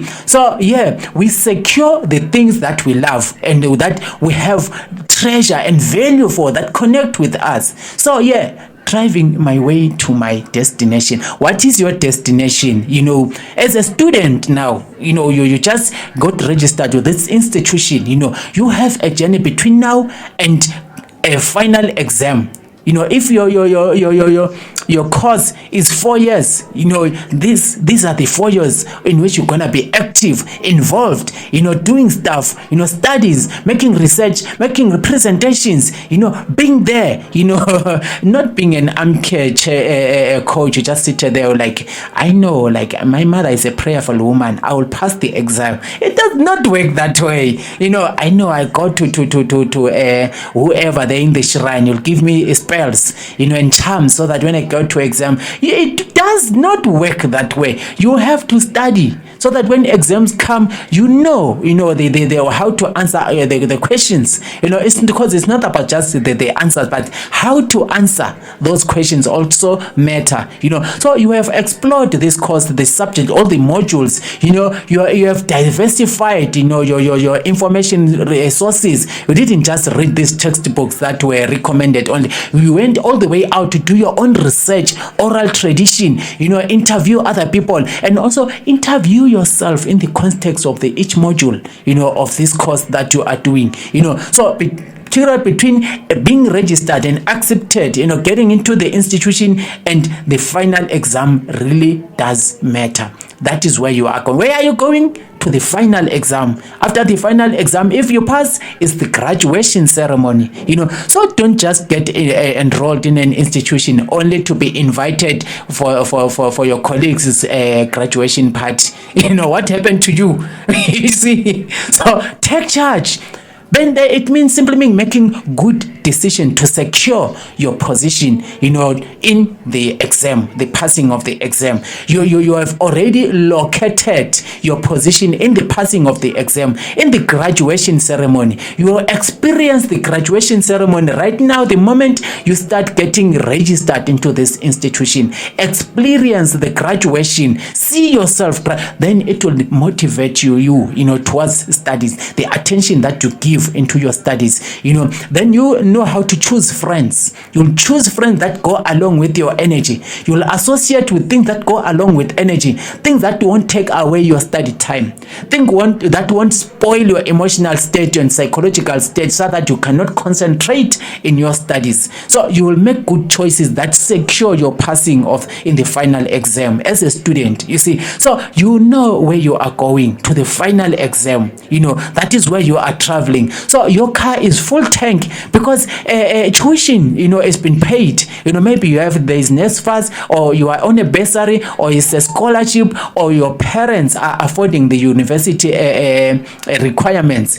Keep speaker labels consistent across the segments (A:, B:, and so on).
A: So yeah, we secure the things that we love and that we have treasure and value for, that connect with us. So yeah, driving my way to my destination. What is your destination? As a student now, you just got registered with this institution. You have a journey between now and a final exam. If your course is 4 years, these are the 4 years in which you're gonna be active, involved, doing stuff, studies, making research, making presentations, being there, not being an armchair coach. You just sit there like, I know, like my mother is a prayerful woman, I will pass the exam. It does not work that way. I know I go to whoever there in the shrine, you'll give me spells, and charms, so that when I go to exam, it does not work that way. You have to study so that when exams come, the how to answer the questions. It's because it's not about just the answers, but how to answer those questions also matter. So you have explored this course, the subject, all the modules. You have diversified your information resources. You didn't just read these textbooks that were recommended only. You went all the way out to do your own research, oral tradition, interview other people, and also interview yourself in the context of each module of this course that you are doing. So period between being registered and accepted, getting into the institution and the final exam really does matter. That is where you are going. Where are you going? To the final exam. After the final exam, if you pass, it's the graduation ceremony. So don't just get enrolled in an institution only to be invited for your colleagues' graduation party. What happened to you? You see, so take charge. Then it means simply making good decision to secure your position, in the exam, the passing of the exam. You have already located your position in the passing of the exam, in the graduation ceremony. You will experience the graduation ceremony right now, the moment you start getting registered into this institution. Experience the graduation, see yourself, then it will motivate you towards studies, the attention that you give into your studies. Then you know how to choose friends. You'll choose friends that go along with your energy. You'll associate with things that go along with energy, things that won't take away your study time, things that won't spoil your emotional state and psychological state, so that you cannot concentrate in your studies. So you will make good choices that secure your passing in the final exam as a student. You see, so you know where you are going to the final exam. That is where you are traveling. So your car is full tank because tuition, has been paid. Maybe there is NSFAS, or you are on a bursary, or it's a scholarship, or your parents are affording the university requirements.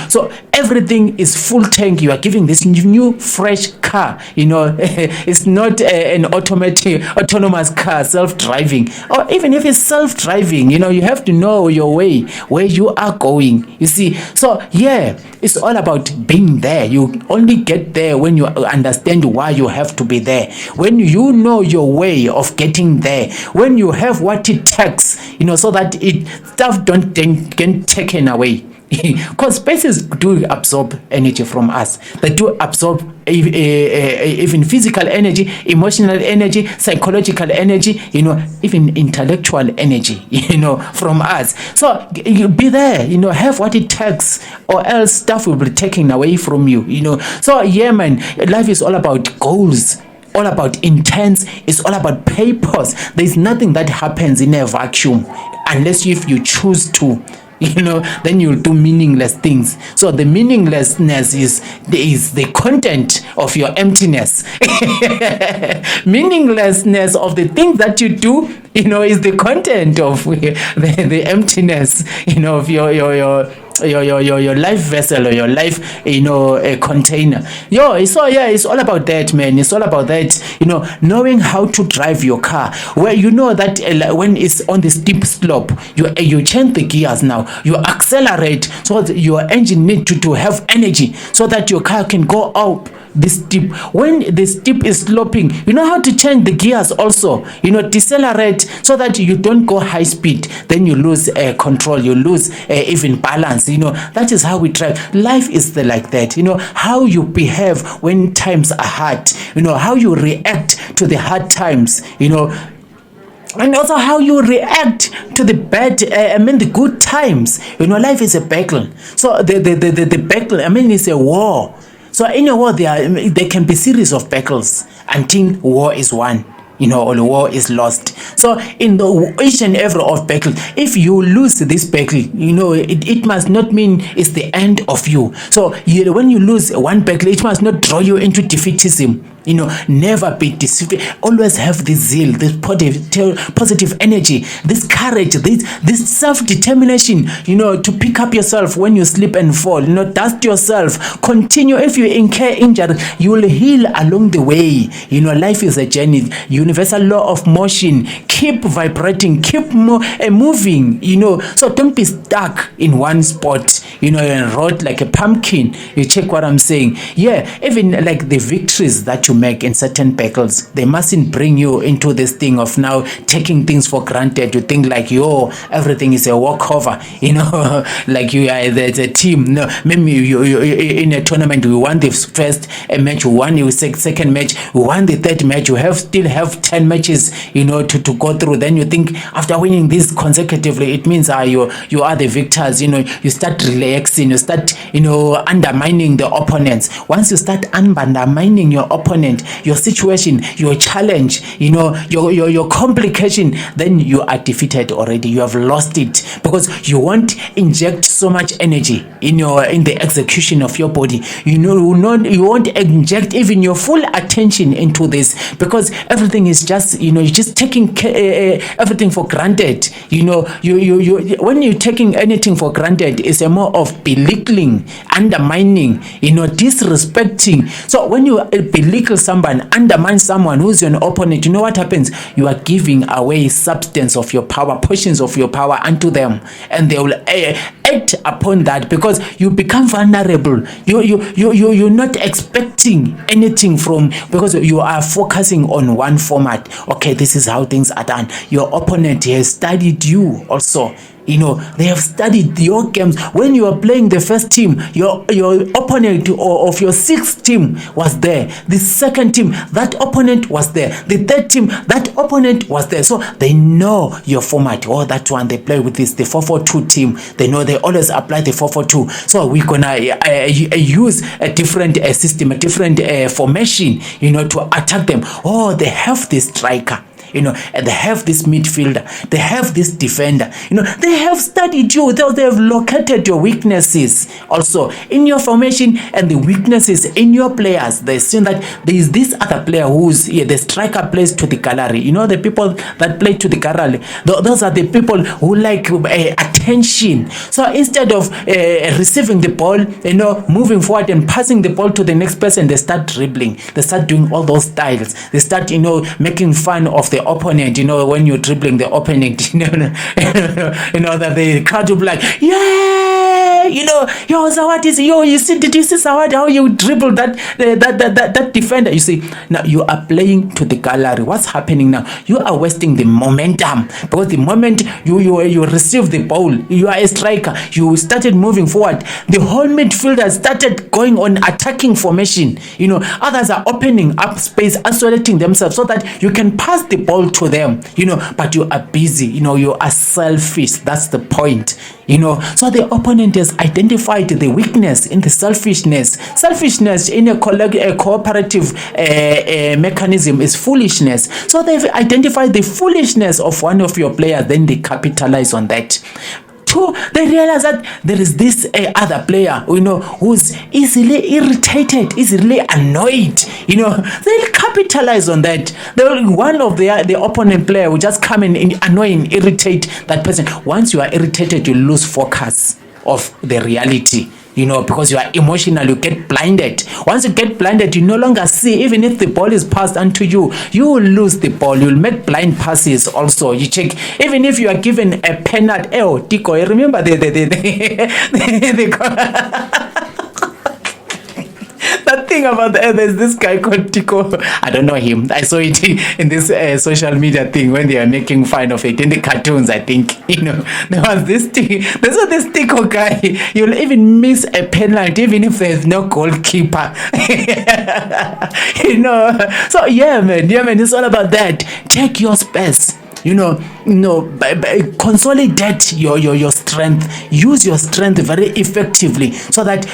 A: So everything is full tank. You are giving this new fresh car. It's not an autonomous car, self-driving, or even if it's self-driving, you have to know your way, where you are going. You see, so yeah, it's all about being there. You only get there when you understand why you have to be there, when you know your way of getting there, when you have what it takes, so that stuff don't get taken away. Because spaces do absorb energy from us. They do absorb even physical energy, emotional energy, psychological energy, even intellectual energy, from us. So you be there, have what it takes, or else stuff will be taken away from you. So yeah, man, life is all about goals, all about intents. It's all about purpose. There's nothing that happens in a vacuum unless if you choose to. Then you'll do meaningless things. So the meaninglessness is the content of your emptiness. Meaninglessness of the things that you do, is the content of the emptiness, of your life vessel, or your life a container. It's all about that, man. It's all about that, knowing how to drive your car, where that when it's on the steep slope, you change the gears. Now you accelerate, so that your engine need to have energy, so that your car can go up the steep. When the steep is sloping, you know how to change the gears also, decelerate so that you don't go high speed, then you lose control, you lose even balance. That is how we drive. Life is like that. How you behave when times are hard, how you react to the hard times, and also how you react to the the good times. Life is a battle. So the battle, it's a war. So in a war, there can be series of battles until war is won, or the war is lost. So in each and every of battle, if you lose this battle, it must not mean it's the end of you. So when you lose one battle, it must not draw you into defeatism. Never be deceived. Always have this zeal, this positive energy, this courage, this self-determination, to pick up yourself when you slip and fall. Dust yourself. Continue. If you incur injury, you will heal along the way. Life is a journey. Universal law of motion. Keep vibrating. Keep moving. So don't be stuck in one spot. And rot like a pumpkin. You check what I'm saying? Yeah. Even like the victories that you make in certain battles, they mustn't bring you into this thing of now taking things for granted. You think like, everything is a walkover, like you are the team. No, maybe you in a tournament, we won the first match, we won the second match, we won the third match, you still have 10 matches, to go through. Then you think after winning this consecutively, it means you are the victors. You start relaxing, you start undermining the opponents. Once you start undermining your opponent, your situation, your challenge, your complication, then you are defeated already. You have lost it, because you won't inject so much energy in the execution of your body. You won't inject even your full attention into this, because everything is just you're just taking everything for granted. When you're taking anything for granted, it's a more of belittling, undermining, disrespecting. So when you belittle someone, undermine someone who's an opponent, you know what happens? You are giving away substance of your power, portions of your power unto them, and they will act upon that, because you become vulnerable. You're not expecting anything from, because you are focusing on one format. Okay, this is how things are done. Your opponent has studied you also. They have studied your games. When you are playing the first team, your opponent of your sixth team was there. The second team, that opponent was there. The third team, that opponent was there. So they know your format. That one, they play with this, the 4-4-2 team. They know, they always apply the 4-4-2. So we're gonna use a different system, a different formation, to attack them. They have this striker. And they have this midfielder, they have this defender, they have studied you, they have located your weaknesses also in your formation and the weaknesses in your players. They've seen that there is this other player who's the striker plays to the gallery. The people that play to the gallery, those are the people who like attention. So instead of receiving the ball, moving forward and passing the ball to the next person, they start dribbling, they start doing all those styles, they start making fun of the opponent. When you're dribbling the opponent, that the crowd will be like, yeah, Zawadi is did you see Zawadi, how you dribble that defender? You see, now you are playing to the gallery. What's happening now? You are wasting the momentum, because the moment you receive the ball, you are a striker, you started moving forward, the whole midfielder started going on attacking formation. Others are opening up space, isolating themselves so that you can pass the ball to them, but you are busy, you are selfish. That's the point. So the opponent has identified the weakness in the selfishness. Selfishness in a cooperative mechanism is foolishness. So they've identified the foolishness of one of your players, then they capitalize on that. Two, they realize that there is this other player, who's easily irritated, easily annoyed. They'll capitalize on that. One of the opponent player will just come and annoy and irritate that person. Once you are irritated, you lose focus of the reality. Because you are emotional, you get blinded. Once you get blinded, you no longer see. Even if the ball is passed onto you, you will lose the ball. You will make blind passes also. You check. Even if you are given a penalty. Tico, remember that thing about there's this guy called Tico. I don't know him. I saw it in this social media thing when they are making fun of it in the cartoons. I think there was this thing. There's this Tico guy. You'll even miss a penalty even if there's no goalkeeper. So yeah, man. It's all about that. Take your space. Consolidate your strength. Use your strength very effectively so that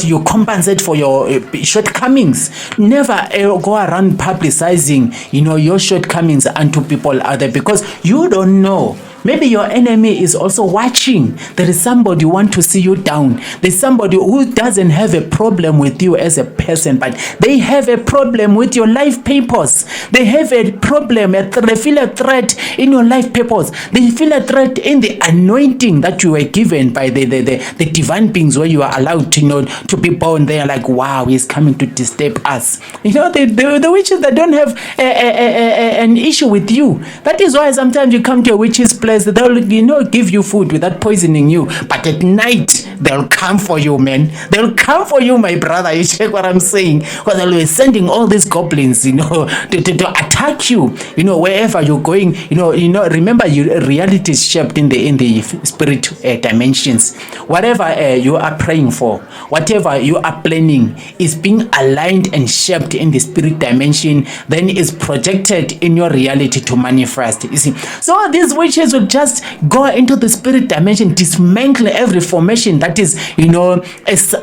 A: you compensate for your shortcomings. Never go around publicizing your shortcomings unto people out there, because you don't know. Maybe your enemy is also watching. There is somebody who wants to see you down. There's somebody who doesn't have a problem with you as a person, but they have a problem with your life purpose. They have a problem. They feel a threat in your life purpose. They feel a threat in the anointing that you were given by the divine beings, where you are allowed to be born. They are like, wow, he's coming to disturb us. The witches that don't have an issue with you. That is why sometimes you come to a witch's place. They'll give you food without poisoning you, but at night they'll come for you, man. They'll come for you, my brother. You check what I'm saying? Because they'll be sending all these goblins, to attack you, wherever you're going. Remember, reality is shaped in the spirit dimensions. Whatever you are praying for, whatever you are planning, is being aligned and shaped in the spirit dimension, then is projected in your reality to manifest. You see, so these witches will just go into the spirit dimension, dismantle every formation that is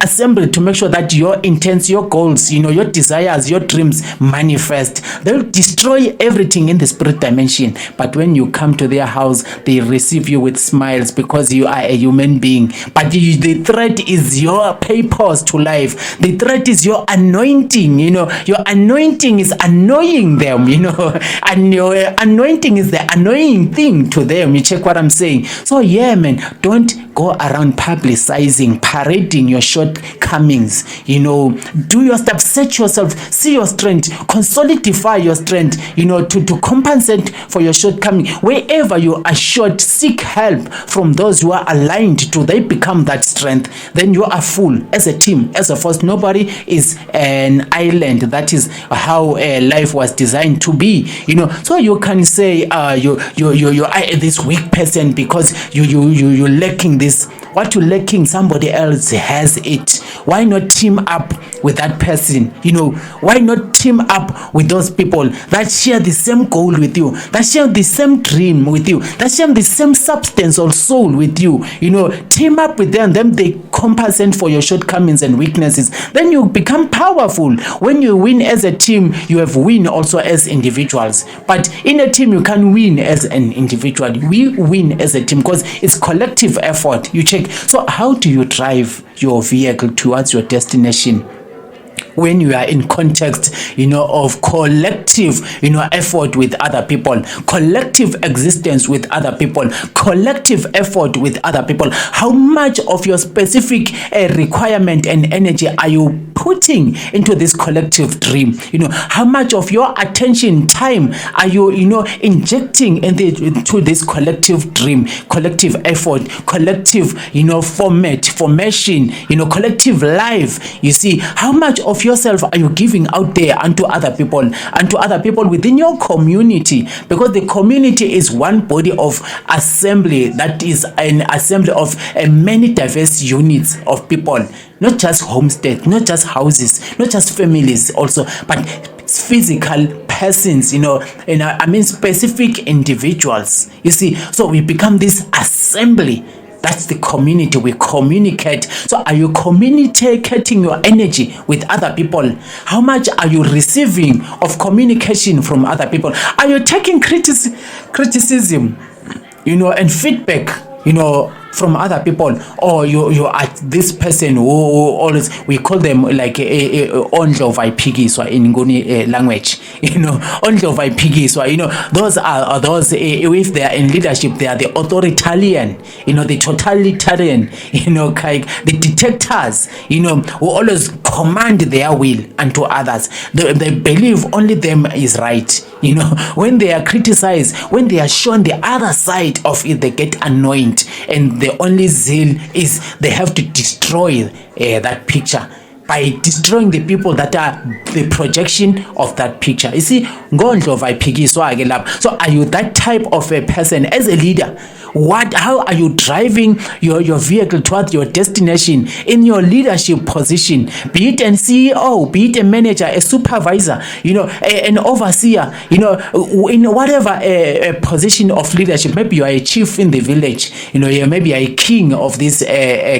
A: assembled to make sure that your intents, your goals, your desires, your dreams manifest. They'll destroy everything in the spirit dimension, but when you come to their house, they receive you with smiles because you are a human being. But the threat is your purpose to life. The threat is your anointing. Your anointing is annoying them, and your anointing is the annoying thing to them. You check what I'm saying? So yeah, man, don't go around publicizing, parading your shortcomings. Do your stuff, set yourself, see your strength, solidify your strength, to compensate for your shortcoming. Wherever you are short, seek help from those who are aligned to they become that strength. Then you are full as a team, as a force. Nobody is an island. That is how life was designed to be. So you can say you are this weak person because you're lacking this. What you're lacking, somebody else has it. Why not team up with that person? Why not team up with those people that share the same goal with you, that share the same dream with you, that share the same substance or soul with you? Team up with them. Then they compensate for your shortcomings and weaknesses. Then you become powerful. When you win as a team, you have win also as individuals. But in a team, you can win as an individual. We win as a team because it's collective effort. You check. So how do you drive your vehicle towards your destination? When you are in context, of collective, effort with other people, collective existence with other people, collective effort with other people. How much of your specific requirement and energy are you putting into this collective dream? How much of your attention, time are you, injecting into this collective dream, collective effort, collective, formation, collective life? You see, how much of yourself are you giving out there unto other people within your community? Because the community is one body of assembly, that is an assembly of many diverse units of people, not just homesteads, not just houses, not just families also, but physical persons, specific individuals. You see, so we become this assembly. That's the community. We communicate. So are you communicating your energy with other people? How much are you receiving of communication from other people? Are you taking criticism, and feedback, from other people? Or you are this person who always, we call them like ondlo vaipikiswa in Nguni language, ondlo vaipikiswa, those are those, if they are in leadership, they are the authoritarian, the totalitarian, the detectors, who always command their will unto others. They believe only them is right. When they are criticized, when they are shown the other side of it, they get annoyed, and the only zeal is they have to destroy that picture. by destroying the people that are the projection of that picture. You see, ngondlova iphikiswa ke lapha. So are you that type of a person as a leader? How are you driving your vehicle towards your destination in your leadership position? Be it a CEO, be it a manager, a supervisor, an overseer, in whatever position of leadership. Maybe you are a chief in the village, maybe you are a king of this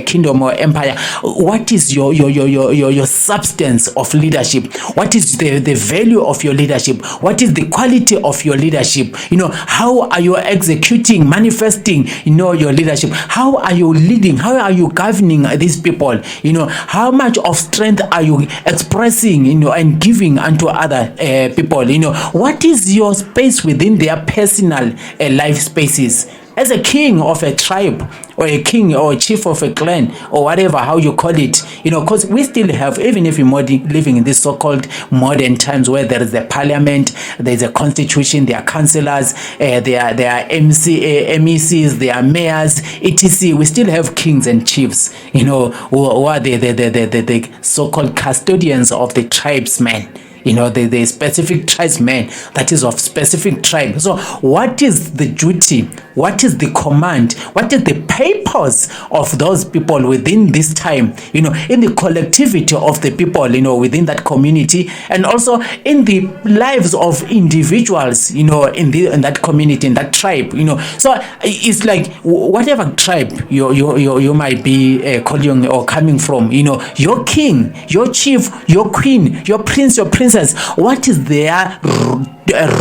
A: kingdom or empire. What is your substance of leadership? What is the value of your leadership? What is the quality of your leadership? How are you executing, manifesting your leadership? How are you leading? How are you governing these people? How much of strength are you expressing and giving unto other people? What is your space within their personal life spaces? As a king of a tribe, or a king or a chief of a clan, or whatever, how you call it, because we still have, even if we're living in this so-called modern times where there is a parliament, there's a constitution, there are councillors, there are MECs, there are mayors, etc. We still have kings and chiefs, who are the so-called custodians of the tribesmen. The specific tribesman that is of specific tribe. So what is the duty? What is the command? What is the purpose of those people within this time, in the collectivity of the people, within that community, and also in the lives of individuals, in that community, in that tribe, So it's like whatever tribe you might be calling or coming from, your king, your chief, your queen, your prince, your princess, what is their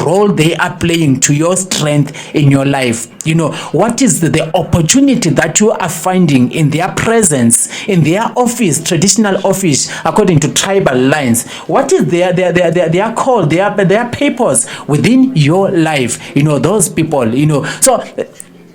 A: role they are playing to your strength in your life? What is the opportunity that you are finding in their presence, in their office, traditional office, according to tribal lines? What is their call, their purpose within your life? Those people, So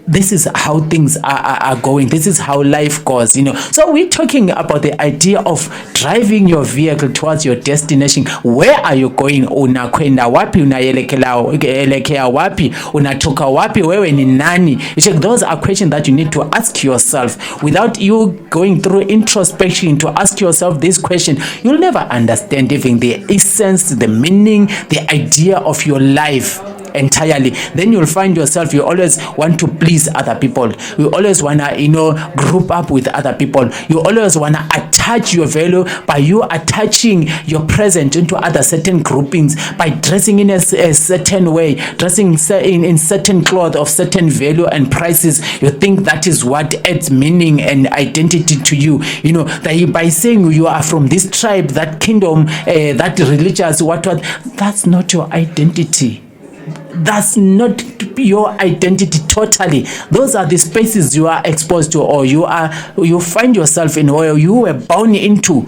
A: this is how things are going. This is how life goes, So we're talking about the idea of driving your vehicle towards your destination. Where are you going? Unakwenda wapi? Unaelekea wapi? Unatoka wapi? Wewe ni nani? Those are questions that you need to ask yourself. Without you going through introspection to ask yourself this question, you'll never understand even the essence, the meaning, the idea of your life entirely. Then you'll find yourself, you always want to please other people. You always want to, group up with other people. You always want to attach your value by you attaching your present into other certain groupings, by dressing in a certain way, dressing in certain cloth of certain value and prices. You think that is what adds meaning and identity to you. That by saying you are from this tribe, that kingdom, that religious, what, that's not your identity. That's not your identity totally. Those are the spaces you are exposed to, or you find yourself in, or you were born into.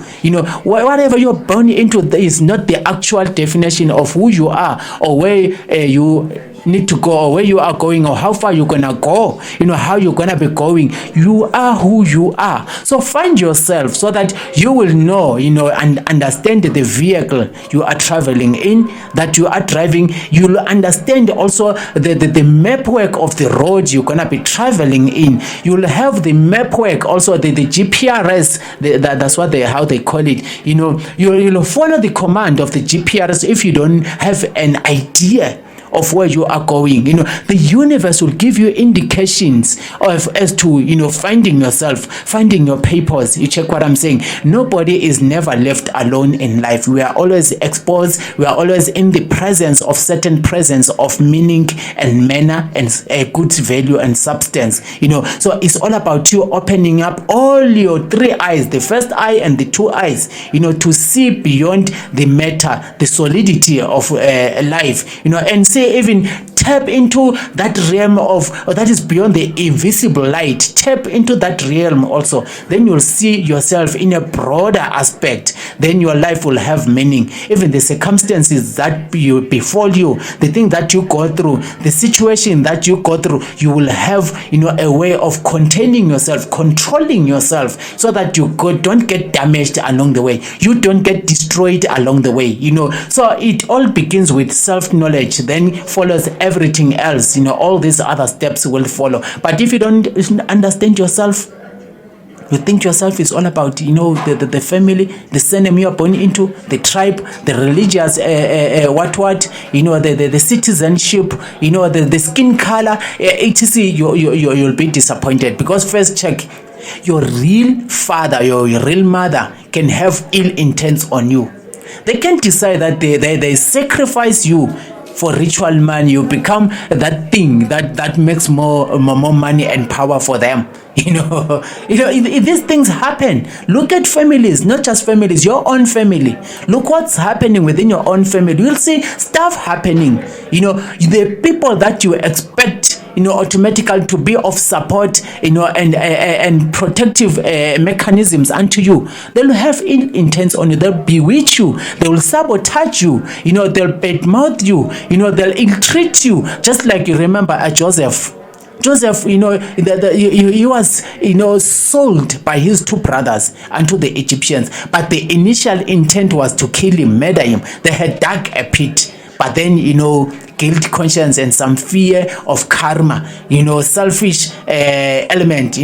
A: Whatever you're born into, there is not the actual definition of who you are, or where you need to go, or where you are going, or how far you're gonna go, how you're gonna be going. You are who you are. So find yourself so that you will know, and understand the vehicle you are traveling in, that you are driving. You'll understand also the map work of the road you're gonna be traveling in. You'll have the map work, also the GPRS, that's what how they call it. You'll follow the command of the GPRS if you don't have an idea of where you are going. The universe will give you indications as to finding yourself, finding your purpose. You check what I'm saying. Nobody is never left alone in life. We are always exposed. We are always in the presence of certain presence of meaning and manner and a good value and substance. So it's all about you opening up all your three eyes, the first eye and the two eyes, to see beyond the matter, the solidity of life, and say, even tap into that realm of, or that is beyond the invisible light. Tap into that realm also. Then you'll see yourself in a broader aspect. Then your life will have meaning. Even the circumstances that befall you, the thing that you go through, the situation that you go through, you will have a way of containing yourself, controlling yourself, so that you don't get damaged along the way. You don't get destroyed along the way. So it all begins with self-knowledge, then follows everything else. All these other steps will follow. But if you don't understand yourself, You think yourself is all about, the family, the surname you are born into, the tribe, the religious, the citizenship, the skin color, etc. You'll be disappointed, because first check, your real father, your real mother can have ill intents on you. They can decide that they sacrifice you for ritual money. You become that thing that makes more money and power for them. These things happen. Look at families, not just families, your own family. Look what's happening within your own family. You'll see stuff happening. The people that you expect, automatically to be of support, and protective mechanisms unto you, they'll have ill intents on you. They'll bewitch you. They will sabotage you. They'll badmouth you. They'll ill-treat you. Just like you remember Joseph. He was, sold by his two brothers unto the Egyptians. But the initial intent was to kill him, murder him. They had dug a pit. But then, guilt, conscience, and some fear of karma, selfish element,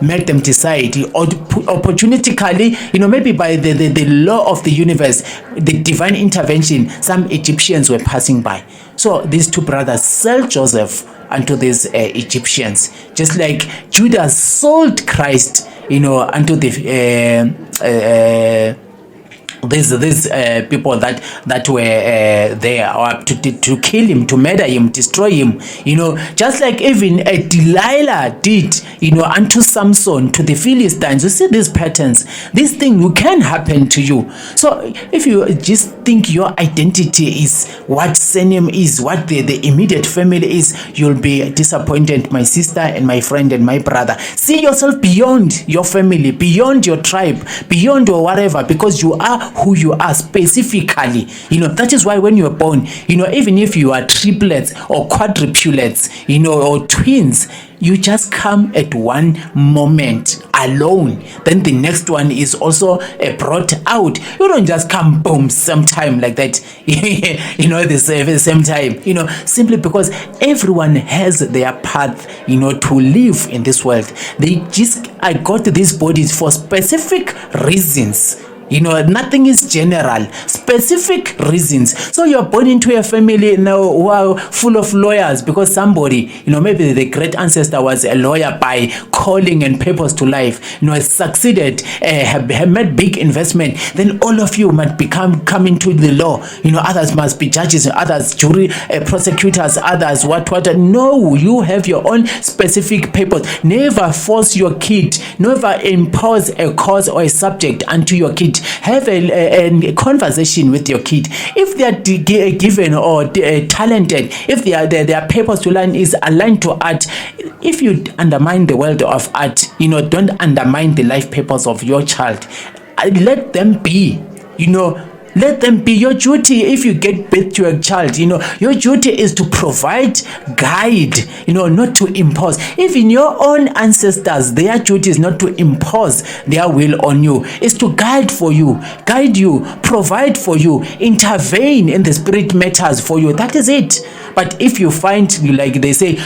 A: made them decide. Opportunistically, maybe by the law of the universe, the divine intervention, some Egyptians were passing by. So these two brothers sold Joseph unto these Egyptians, just like Judas sold Christ, unto the these people that were there, or to kill him, to murder him, destroy him. Just like even Delilah did, unto Samson, to the Philistines. You see these patterns. This thing can happen to you. So if you just think your identity is what surname is, what the immediate family is, you'll be disappointed, my sister and my friend and my brother. See yourself beyond your family, beyond your tribe, beyond your whatever, because you are who you are specifically. That is why when you're born, even if you are triplets or quadruplets, or twins, you just come at one moment alone. Then the next one is also brought out. You don't just come boom same time like that. The same time. Simply because everyone has their path. To live in this world. I got these bodies for specific reasons. Nothing is general, specific reasons. So you're born into a family now who are full of lawyers, because somebody, maybe the great ancestor was a lawyer by calling and purpose to life, has succeeded, have made big investment. Then all of you might come into the law. Others must be judges, others jury, prosecutors, others what. No, you have your own specific purpose. Never force your kid, never impose a cause or a subject unto your kid. Have a conversation with your kid. If they are given or talented, if their purpose to learn is aligned to art, if you undermine the world of art, don't undermine the life purpose of your child. Let them be. Let them be. Your duty, if you get birth to a child, your duty is to provide, guide, not to impose. Even your own ancestors, their duty is not to impose their will on you. It's to guide you, provide for you, intervene in the spirit matters for you. That is it. But if you find, like they say,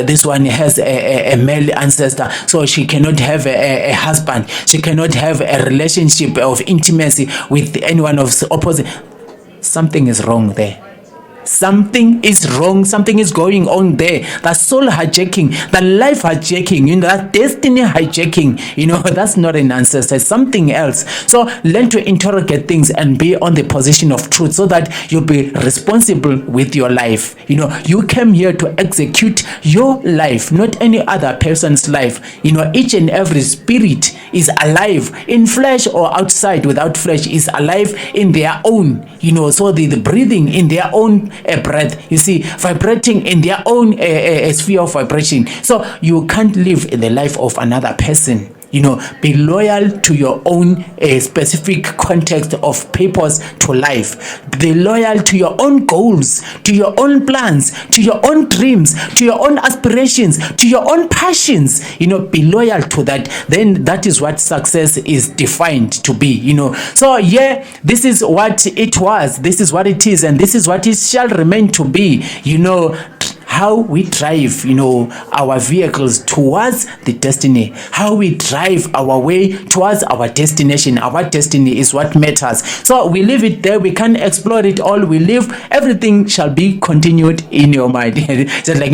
A: this one has a male ancestor, so she cannot have a husband, she cannot have a relationship of intimacy with anyone of opposite, something is wrong there. Something is wrong. Something is going on there. That soul hijacking, that life hijacking, that destiny hijacking, that's not an ancestor. It's something else. So learn to interrogate things and be on the position of truth, so that you'll be responsible with your life. You came here to execute your life, not any other person's life. Each and every spirit is alive in flesh or outside. Without flesh is alive in their own. So the breathing in their own breath, vibrating in their own sphere of vibration. So you can't live in the life of another person. Be loyal to your own specific context of purpose to life. Be loyal to your own goals, to your own plans, to your own dreams, to your own aspirations, to your own passions. Be loyal to that. Then that is what success is defined to be. So this is what it was, this is what it is, and this is what it shall remain to be. how we drive, our vehicles towards the destiny, how we drive our way towards our destination. Our destiny is what matters. So we leave it there. We can't explore it all. We leave. Everything shall be continued in your mind. Just like